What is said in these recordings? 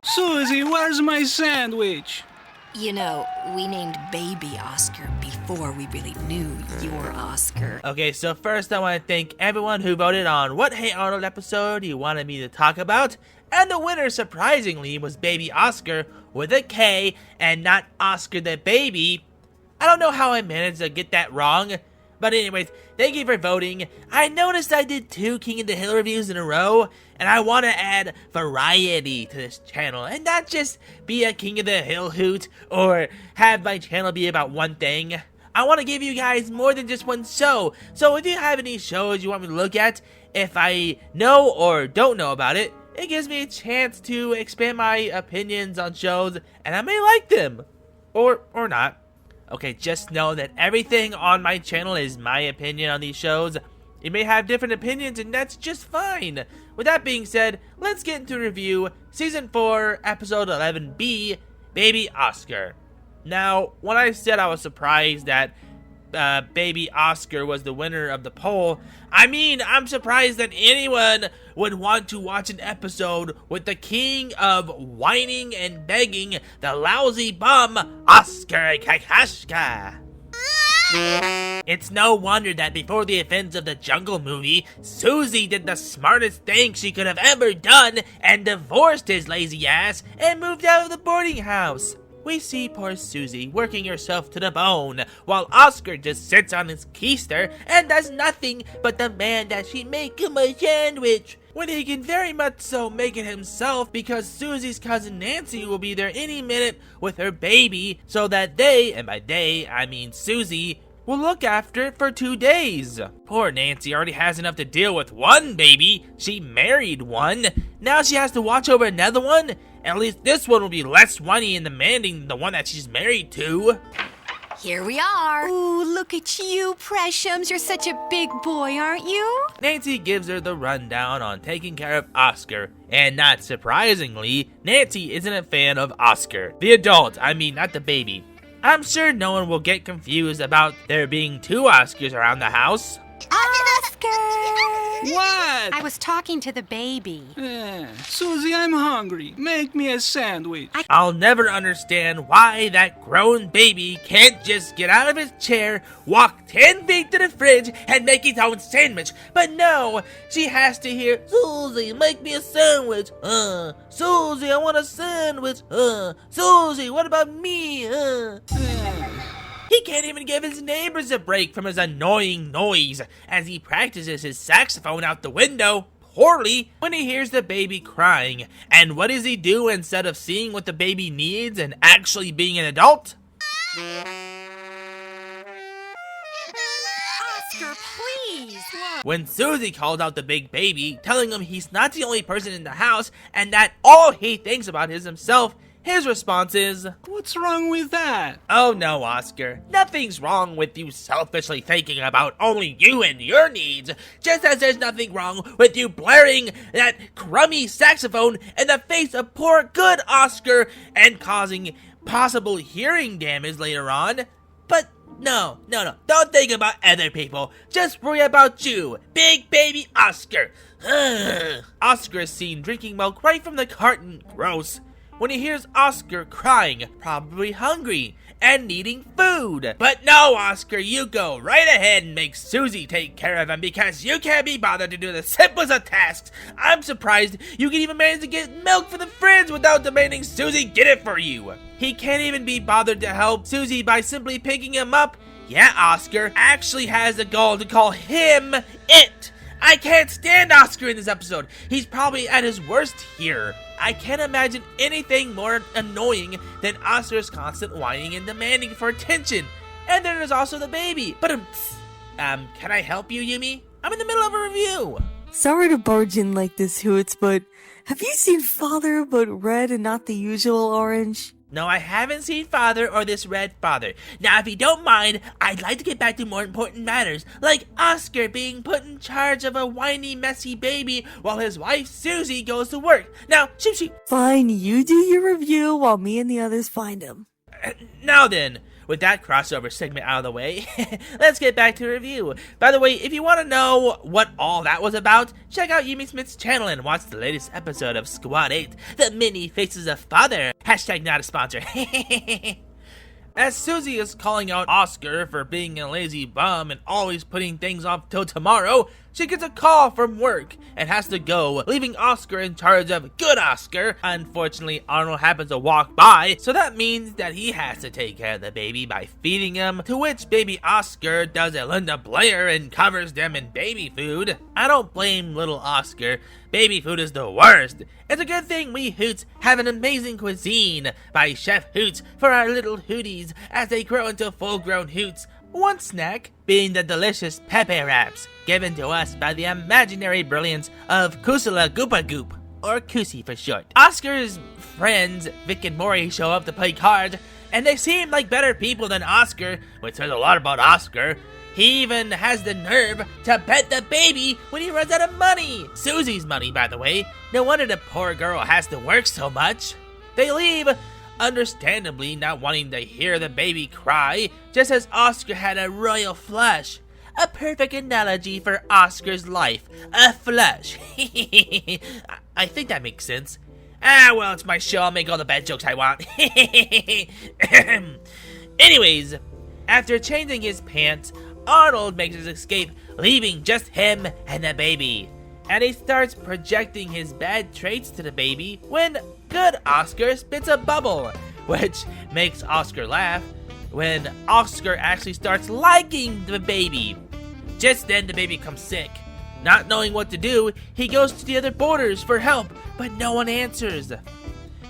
Susie, where's my sandwich? You know, we named baby Oscar before we really knew your Oscar. Okay, so first I want to thank everyone who voted on what Hey Arnold episode you wanted me to talk about. And the winner, surprisingly, was baby Oscar with a K and not Oscar the baby. I don't know how I managed to get that wrong. But anyways, thank you for voting. I noticed I did 2 King of the Hill reviews in a row, and I want to add variety to this channel, and not just be a King of the Hill hoot, or have my channel be about one thing. I want to give you guys more than just one show, so if you have any shows you want me to look at, if I know or don't know about it, it gives me a chance to expand my opinions on shows, and I may like them. Or not. Okay, just know that everything on my channel is my opinion on these shows. You may have different opinions, and that's just fine. With that being said, let's get into review Season 4, Episode 11B, Baby Oscar. Now, when I said I was surprised that Baby Oscar was the winner of the poll, I mean, I'm surprised that anyone would want to watch an episode with the king of whining and begging, the lousy bum, Oskar Kakashka. It's no wonder that before the events of the Jungle movie, Susie did the smartest thing she could have ever done and divorced his lazy ass and moved out of the boarding house. We see poor Susie working herself to the bone, while Oskar just sits on his keister and does nothing but demand that she make him a sandwich, when he can very much so make it himself, because Susie's cousin Nancy will be there any minute with her baby, so that they, and by they I mean Susie, will look after it for 2 days. Poor Nancy already has enough to deal with one baby. She married one. Now she has to watch over another one? At least this one will be less whiny and demanding than the one that she's married to. Here we are. Ooh, look at you, Precious. You're such a big boy, aren't you? Nancy gives her the rundown on taking care of Oskar. And not surprisingly, Nancy isn't a fan of Oskar. The adult, I mean, not the baby. I'm sure no one will get confused about there being 2 Oskars around the house. Oscar! What? I was talking to the baby. Susie, I'm hungry. Make me a sandwich. I'll never understand why that grown baby can't just get out of his chair, walk 10 feet to the fridge, and make his own sandwich. But no, she has to hear, Susie, make me a sandwich. Susie, I want a sandwich. Susie, what about me? He can't even give his neighbors a break from his annoying noise as he practices his saxophone out the window, poorly, when he hears the baby crying. And what does he do instead of seeing what the baby needs and actually being an adult? Oscar, please! When Susie calls out the big baby, telling him he's not the only person in the house and that all he thinks about is himself, his response is, What's wrong with that? Oh no, Oskar. Nothing's wrong with you selfishly thinking about only you and your needs, just as there's nothing wrong with you blaring that crummy saxophone in the face of poor good Oskar and causing possible hearing damage later on. But no, don't think about other people. Just worry about you, big baby Oskar. Oskar is seen drinking milk right from the carton. Gross. When he hears Oskar crying, probably hungry, and needing food. But no, Oskar, you go right ahead and make Susie take care of him because you can't be bothered to do the simplest of tasks. I'm surprised you can even manage to get milk for the fridge without demanding Susie get it for you. He can't even be bothered to help Susie by simply picking him up. Yeah, Oskar actually has the goal to call him it. I can't stand Oskar in this episode. He's probably at his worst here. I can't imagine anything more annoying than Oscar's constant whining and demanding for attention. And then there's also the baby. But can I help you, Yumi? I'm in the middle of a review. Sorry to barge in like this, Hoots, but have you seen Father but red and not the usual orange? No, I haven't seen Father or this red father. Now, if you don't mind, I'd like to get back to more important matters, like Oskar being put in charge of a whiny, messy baby while his wife, Susie, goes to work. Now, shoot. Fine, you do your review while me and the others find him. Now then, with that crossover segment out of the way, let's get back to the review. By the way, if you want to know what all that was about, check out Yumi Smith's channel and watch the latest episode of Squad 8, The Many Faces of Father. Hashtag not a sponsor. As Susie is calling out Oskar for being a lazy bum and always putting things off till tomorrow, she gets a call from work and has to go, leaving Oskar in charge of good Oskar. Unfortunately, Arnold happens to walk by, so that means that he has to take care of the baby by feeding him, to which baby Oskar does a Linda Blair and covers them in baby food. I don't blame little Oskar. Baby food is the worst. It's a good thing we Hoots have an amazing cuisine by Chef Hoots for our little Hooties as they grow into full-grown Hoots. One snack being the delicious Pepe Wraps, given to us by the imaginary brilliance of Kusala Goopa Goop, or Kusi for short. Oskar's friends, Vic and Maury, show up to play cards, and they seem like better people than Oskar, which says a lot about Oskar. He even has the nerve to pet the baby when he runs out of money. Susie's money, by the way. No wonder the poor girl has to work so much. They leave, understandably not wanting to hear the baby cry, just as Oskar had a royal flush. A perfect analogy for Oskar's life. A flush. I think that makes sense. Well, it's my show. I'll make all the bad jokes I want. Anyways, after changing his pants, Arnold makes his escape, leaving just him and the baby. And he starts projecting his bad traits to the baby when good Oskar spits a bubble, which makes Oskar laugh when Oskar actually starts liking the baby. Just then the baby comes sick. Not knowing what to do, he goes to the other boarders for help, but no one answers.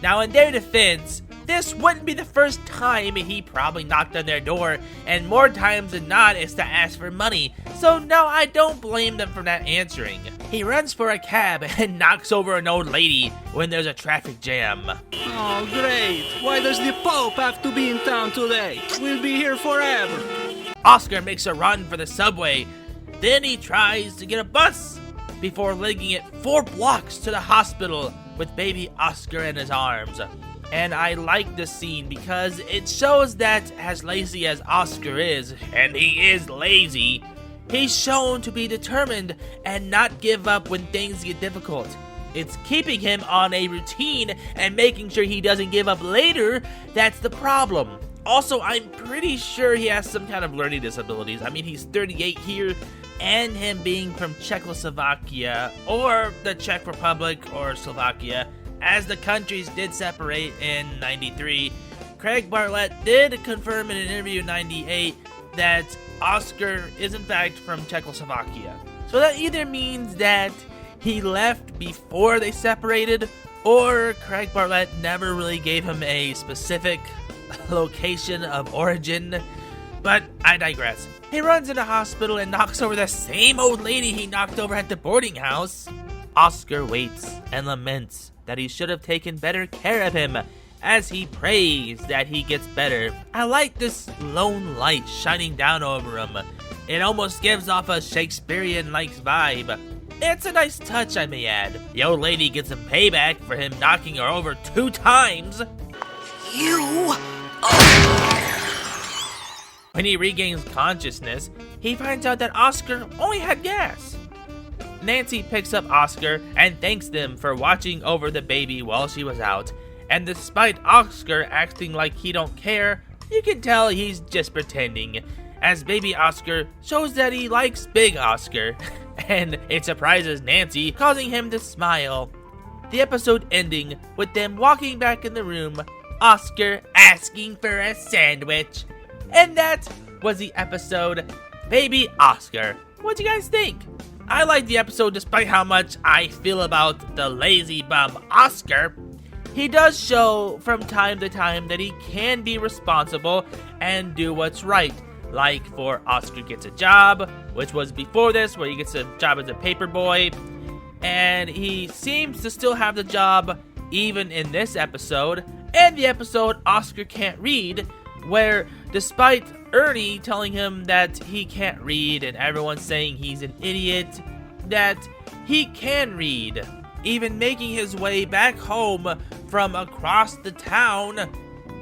Now in their defense, this wouldn't be the first time he probably knocked on their door, and more times than not it's to ask for money, so no, I don't blame them for not answering. He runs for a cab and knocks over an old lady when there's a traffic jam. Oh, great. Why does the Pope have to be in town today? We'll be here forever. Oskar makes a run for the subway. Then he tries to get a bus before legging it 4 blocks to the hospital with baby Oskar in his arms. And I like this scene because it shows that as lazy as Oskar is, and he is lazy, he's shown to be determined and not give up when things get difficult. It's keeping him on a routine and making sure he doesn't give up later that's the problem. Also, I'm pretty sure he has some kind of learning disabilities. I mean, he's 38 here, and him being from Czechoslovakia, or the Czech Republic, or Slovakia, as the countries did separate in 93. Craig Bartlett did confirm in an interview in 98 that Oskar is in fact from Czechoslovakia. So that either means that he left before they separated, or Craig Bartlett never really gave him a specific location of origin, but I digress. He runs into hospital and knocks over the same old lady he knocked over at the boarding house. Oskar waits and laments that he should have taken better care of him as he prays that he gets better. I like this lone light shining down over him. It almost gives off a Shakespearean-like vibe. It's a nice touch, I may add. The old lady gets some payback for him knocking her over 2 times. You. When he regains consciousness, he finds out that Oskar only had gas. Nancy picks up Oskar and thanks them for watching over the baby while she was out. And despite Oskar acting like he don't care, you can tell he's just pretending, as baby Oskar shows that he likes big Oskar. And it surprises Nancy, causing him to smile. The episode ending with them walking back in the room, Oskar asking for a sandwich. And that was the episode, Baby Oskar. What'd you guys think? I liked the episode despite how much I feel about the lazy bum Oskar. He does show from time to time that he can be responsible and do what's right. Like for Oskar gets a job, which was before this, where he gets a job as a paper boy. And he seems to still have the job even in this episode. And the episode Oskar Can't Read, where despite Ernie telling him that he can't read and everyone saying he's an idiot, that he can read. Even making his way back home from across the town,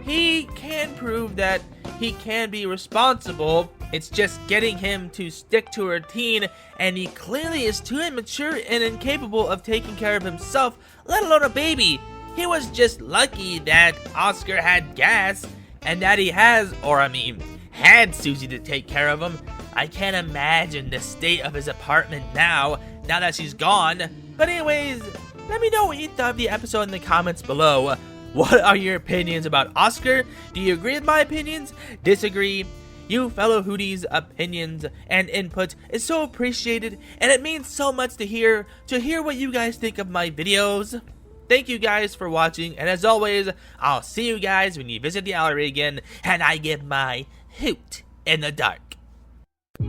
he can prove that he can be responsible. It's just getting him to stick to a routine, and he clearly is too immature and incapable of taking care of himself, let alone a baby. He was just lucky that Oskar had gas, and that he had Susie to take care of him. I can't imagine the state of his apartment now that she's gone. But anyways, let me know what you thought of the episode in the comments below. What are your opinions about Oskar? Do you agree with my opinions? Disagree? You fellow Hooties' opinions and input is so appreciated, and it means so much to hear what you guys think of my videos. Thank you guys for watching, and as always, I'll see you guys when you visit the gallery again, and I give my hoot in the dark.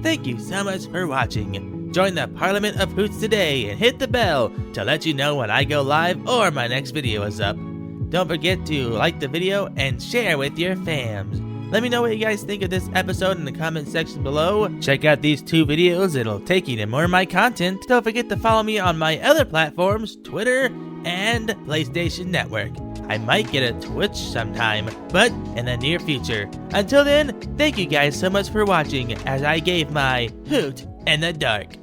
Thank you so much for watching. Join the Parliament of Hoots today and hit the bell to let you know when I go live or my next video is up. Don't forget to like the video and share with your fams. Let me know what you guys think of this episode in the comment section below. Check out these 2 videos, it'll take you to more of my content. Don't forget to follow me on my other platforms, Twitter and PlayStation Network. I might get a Twitch sometime, but in the near future. Until then, thank you guys so much for watching as I gave my hoot in the dark.